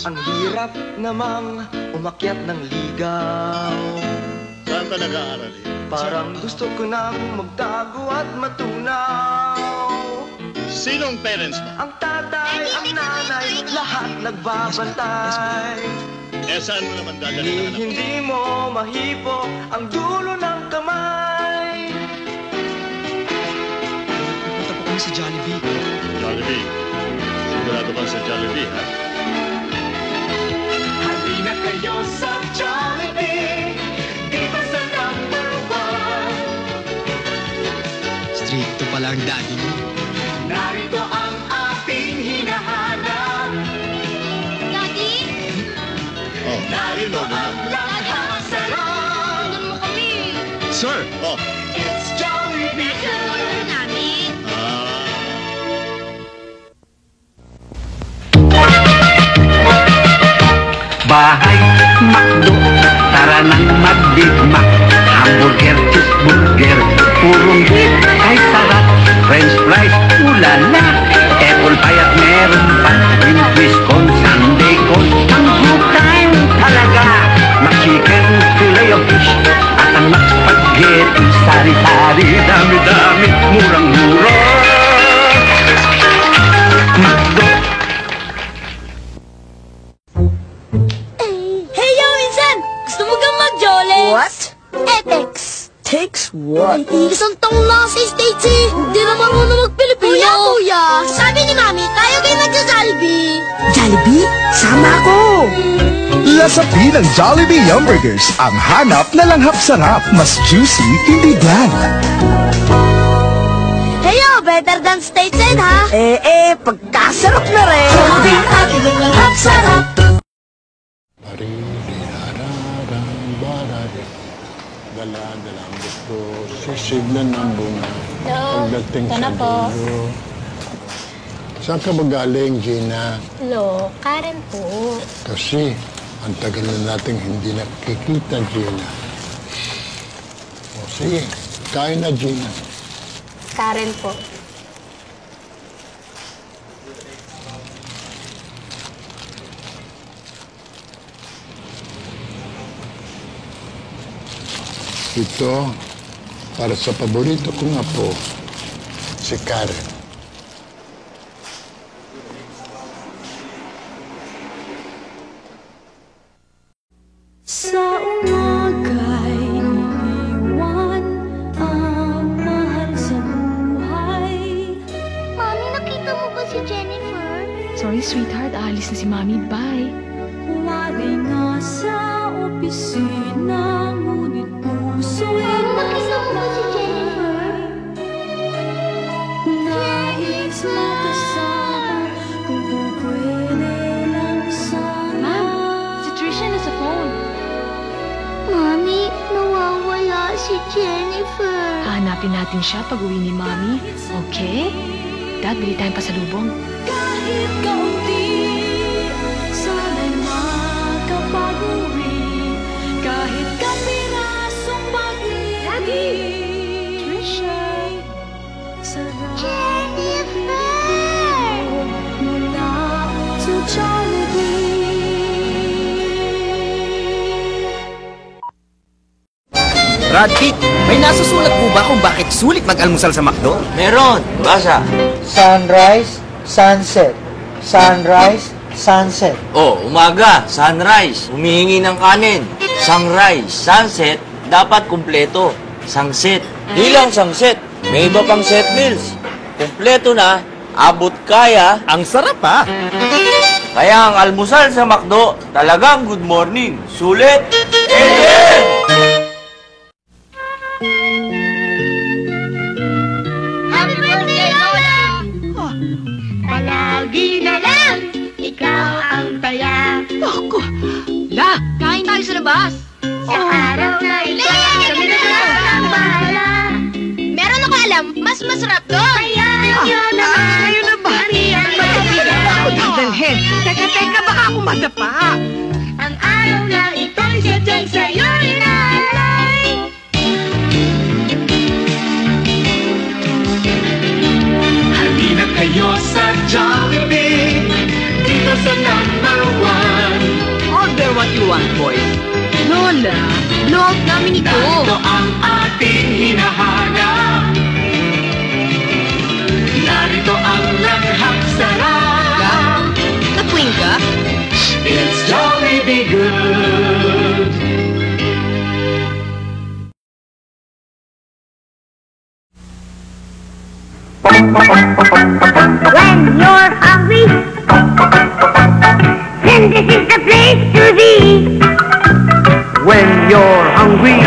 Ang hirap namang umakyat ng ligaw. Saan ka nag-aaral? Parang gusto ko nang magtago at matunaw. Sinong parents mo? Ang tatay, ang nanay, lahat nagbabantay. Eh, saan mo naman dadalhin ang anak mo? Hindi mo mahipo ang dulo ng kamay. Punta po kami sa Jollibee. Jollibee. Sigurado ka sa Jollibee, ha? Halina kayo sa Jollibee, dito sa #1. Stricto pala ang daddy mo. Narito ang ating hinahanap. Daddy? Oh, Narito ang lahat sarap. Tulungan mo kami. Sir! oh. It's Jollibee. Tulungan namin. Bahay, McDo, tara nang magdigma. Hamburger, cheeseburger, purong beef, ay sarap. French fries, ulala. Apple pie at meron pa. Green twist con, Sunday con. Ang good time talaga. Chicken, fillet of fish, at ang spaghetti, sari-sari, dami-dami, murang-mura. McDo. Hey, yo, Insan! Gusto mo kang mag-jolly? What? Etex. Takes what? Isang taong na sa States eh. Hindi na marunong mag-Pilipino. Kuya, sabi ni Mami, tayo kayo nag-Jollibee. Jollibee? Sama ako! Lasapi ng Jollibee Yum Burgers, ang hanap na langhap sarap, mas juicy, hindi bland. Hey, yo, better than stateside, ha? Pagkasarap na rin! Jollibee, ating ang sarap. Dala-dala ang gusto, sisiglan ng bunga. Hello, Pagdating ito sa na po. dulo. Saan ka magaling, Gina? Hello, Karen po. Kasi, ang tagal na nating hindi nakikita, Gina. O sige, kain na, Gina. Karen po. Ito, para sa paborito kong apo, si Karen. Sa umaga'y iniwan ang mahal sa buhay. Mami, nakita mo ba si Jennifer? Sorry, sweetheart. Aalis na si Mami. Bye. Umagay nga sa opisina, ngunit puso'y Nakita mo ba si Jennifer? nais magkasama, kung pwede lang sana. Ma'am, si Trisha na sa phone. Mami, nawawala si Jennifer. Hahanapin natin siya pag uwi ni Mami. Okay? Dad, bili tayong pasalubong. Kahit kaunti, sana'y makapag-uwi. Kahit kapirasong pag-ibig. Trisha, sarap Jennifer! mula sa Jollibee. Brad Pitt, may nasusulat po ba kung bakit sulit mag-almusal sa McDo? Meron. Basa. Sunrise, sunset. Sunrise, sunset. Oh, umaga, sunrise, humihingi ng kanin. Sunrise, sunset, dapat kumpleto. Sunset, di lang sunset, may iba pang set meals. Kumpleto na, abot kaya. Ang sarap ha! Kaya ang almusal sa McDo, talagang good morning. Sulit! Amen! Happy birthday, Lola! Palagi na lang, ikaw ang taya. Ako! La, kain tayo sa labas. Sa araw na ito, kami na lang ang bahala. Meron ako alam, mas masarap to. Kaya nyo na Ayaw na ba? Ako dadalhin. Teka, baka ako madapa. ang araw na ito'y sadyang sa'yo inaalay. Halina kayo sa Jollibee, dito sa #1. you want, boy? Lola, blowout namin ito. ang ating hinahanap. Narito ang langhap sarap. Nag-wing ka? It's Jollibee Good. When you're hungry, then this is the place to be. When you're hungry,